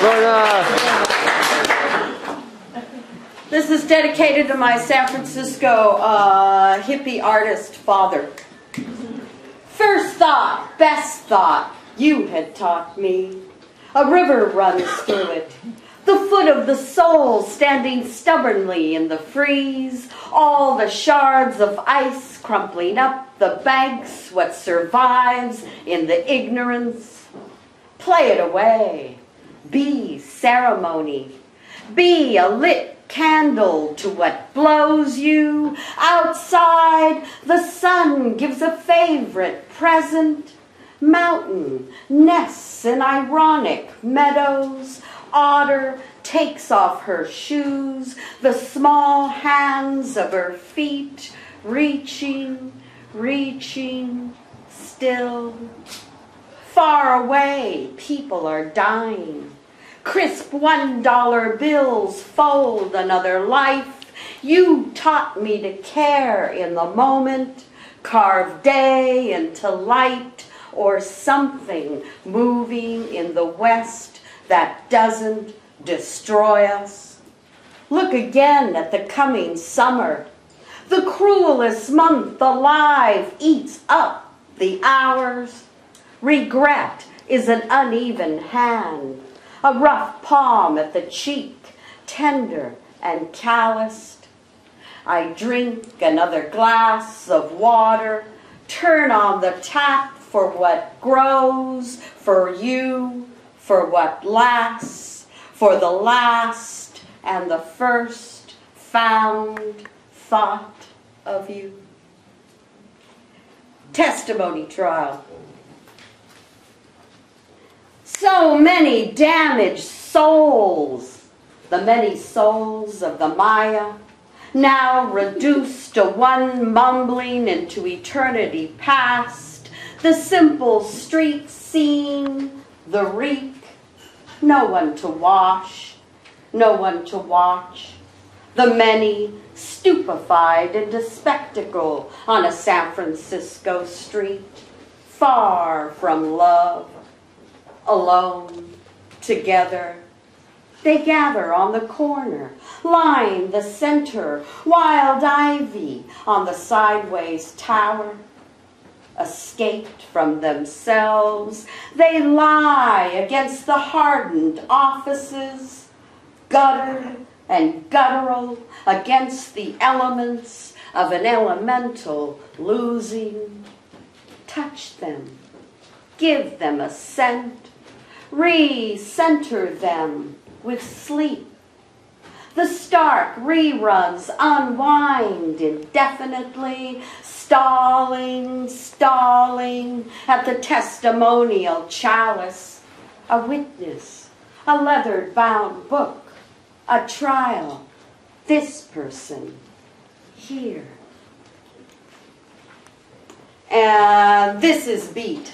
Lorna. This is dedicated to my San Francisco hippie artist father. First thought, best thought, you had taught me. A river runs through it. The foot of the soul standing stubbornly in the freeze. All the shards of ice crumpling up the banks. What survives in the ignorance. Play it away. Be ceremony. Be a lit candle to what blows you. Outside, the sun gives a favorite present. Mountain nests in ironic meadows. Otter takes off her shoes. The small hands of her feet reaching, reaching, still. Far away, people are dying. Crisp $1 bills fold another life. You taught me to care in the moment, carve day into light, or something moving in the west that doesn't destroy us. Look again at the coming summer. The cruelest month alive eats up the hours. Regret is an uneven hand. A rough palm at the cheek, tender and calloused. I drink another glass of water, turn on the tap for what grows, for you, for what lasts, for the last and the first found thought of you. Testimony trial. So many damaged souls, the many souls of the Maya, now reduced to one mumbling into eternity past, the simple street scene, the reek, no one to wash, no one to watch, the many stupefied into spectacle on a San Francisco street, far from love. Alone, together, they gather on the corner, line the center, wild ivy on the sideways tower. Escaped from themselves, they lie against the hardened offices, guttered and guttural against the elements of an elemental losing. Touch them, give them a scent, re-center them with sleep. The stark reruns unwind indefinitely, stalling, stalling at the testimonial chalice. A witness, a leather-bound book, a trial. This person, here. And this is beat.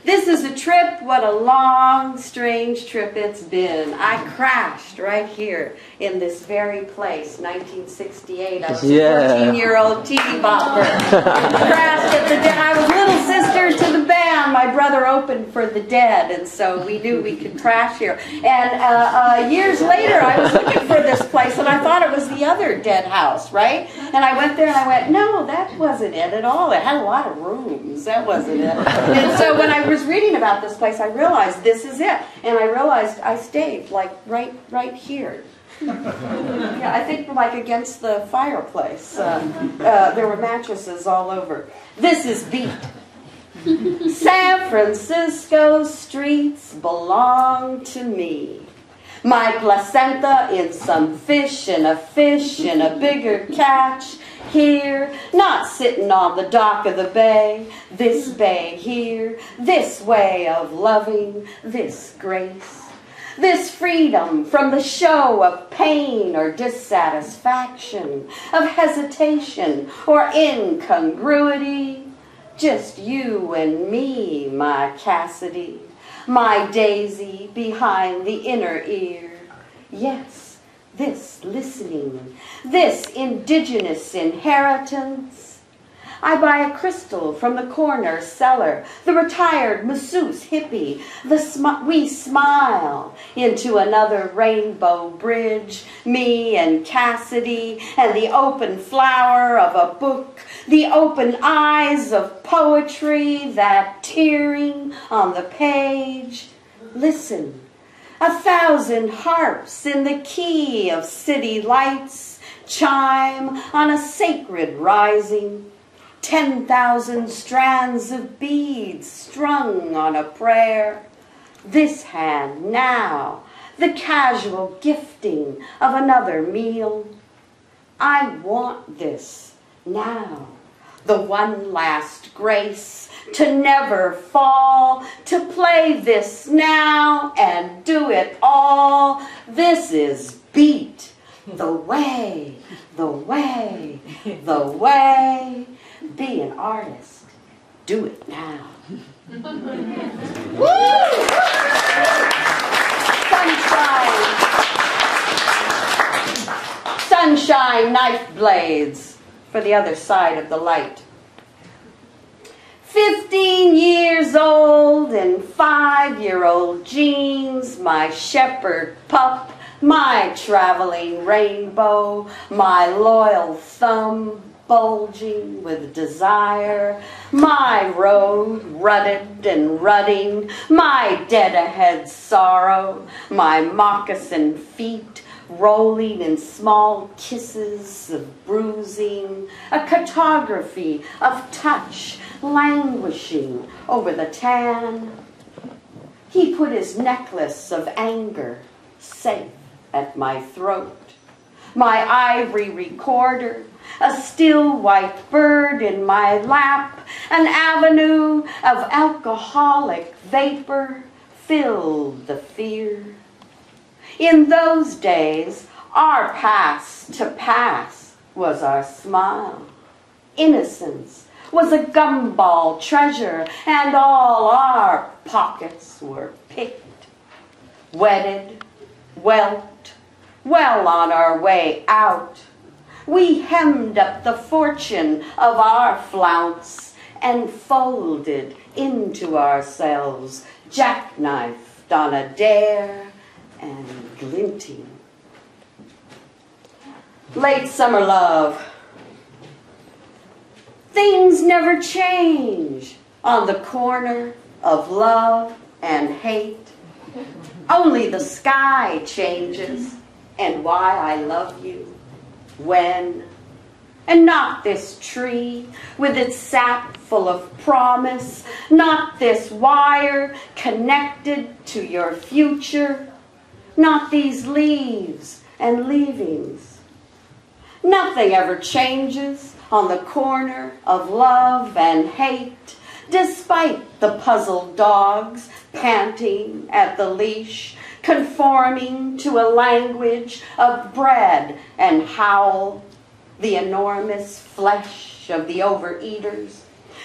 This is a trip, what a long, strange trip it's been. I crashed right here in this very place, 1968. I was a 14-year-old TV bopper. Crashed at the Dead. I was little sister to the band. My brother opened for the Dead, and so we knew we could crash here. And years later, I was looking for this place, and I thought it was the other Dead house, right? And I went there, and I went, no, that wasn't it at all. It had a lot of rooms. That wasn't it. And so when I was reading about this place, I realized this is it. And I realized I stayed like right here. Yeah, I think like against the fireplace. There were mattresses all over. This is beat. San Francisco streets belong to me. My placenta in some fish and a bigger catch. Here, not sitting on the dock of the bay, this bay here, this way of loving, this grace, this freedom from the show of pain or dissatisfaction, of hesitation or incongruity. Just you and me, my Cassidy, my daisy behind the inner ear. Yes. This listening, this indigenous inheritance, I buy a crystal from the corner cellar, the retired masseuse hippie, we smile into another rainbow bridge, me and Cassidy, and the open flower of a book, the open eyes of poetry, that tearing on the page. Listen, 1,000 harps in the key of city lights chime on a sacred rising, 10,000 strands of beads strung on a prayer. This hand now, the casual gifting of another meal. I want this now, the one last grace, to never fall, to play this now and do it all. This is beat. The way, the way, the way. Be an artist. Do it now. Woo! Sunshine. Sunshine knife blades for the other side of the light. 15 years old in 5-year-old jeans, my shepherd pup, my traveling rainbow, my loyal thumb bulging with desire, my road rutted and rutting, my dead ahead sorrow, my moccasin feet rolling in small kisses of bruising, a cartography of touch languishing over the tan. He put his necklace of anger safe at my throat, my ivory recorder, a still white bird in my lap, an avenue of alcoholic vapor filled the fear. In those days, our pass to pass was our smile. Innocence was a gumball treasure, and all our pockets were picked, wetted, whelped, well on our way out. We hemmed up the fortune of our flounce and folded into ourselves, jackknifed on a dare and glinting. Late summer love. Things never change on the corner of love and hate. Only the sky changes, and why I love you, when, and not this tree with its sap full of promise, not this wire connected to your future, not these leaves and leavings. Nothing ever changes on the corner of love and hate, despite the puzzled dogs panting at the leash, conforming to a language of bread and howl, the enormous flesh of the overeaters,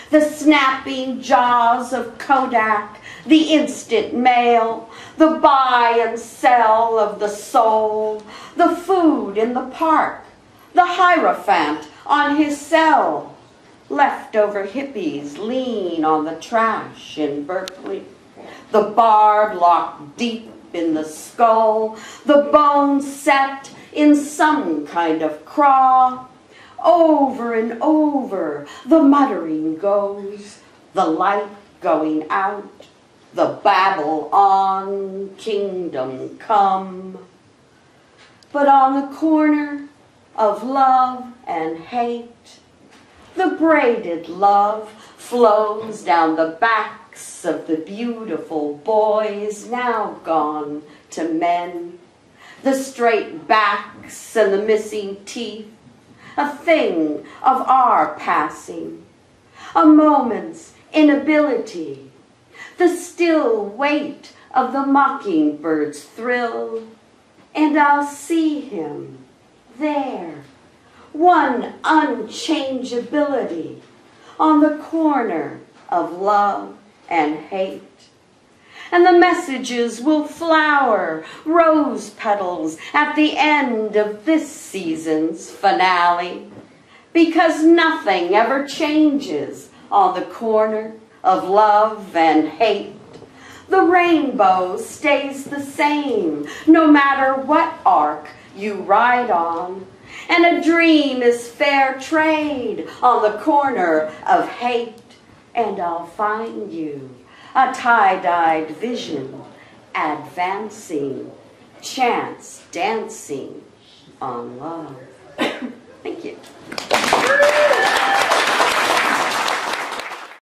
the snapping jaws of Kodak, the instant mail, the buy and sell of the soul, the food in the park, the Hierophant on his cell, leftover hippies lean on the trash in Berkeley, the barb locked deep in the skull, the bone set in some kind of craw. Over and over the muttering goes, the light going out, the babble on, kingdom come. But on the corner of love and hate, the braided love flows down the backs of the beautiful boys now gone to men, the straight backs and the missing teeth, a thing of our passing, a moment's inability, the still weight of the mockingbird's thrill, and I'll see him there, one unchangeability on the corner of love and hate. And the messages will flower, rose petals at the end of this season's finale. because nothing ever changes on the corner of love and hate. The rainbow stays the same no matter what arc you ride on, and a dream is fair trade on the corner of hate. And I'll find you a tie-dyed vision advancing, chance dancing on love. Thank you.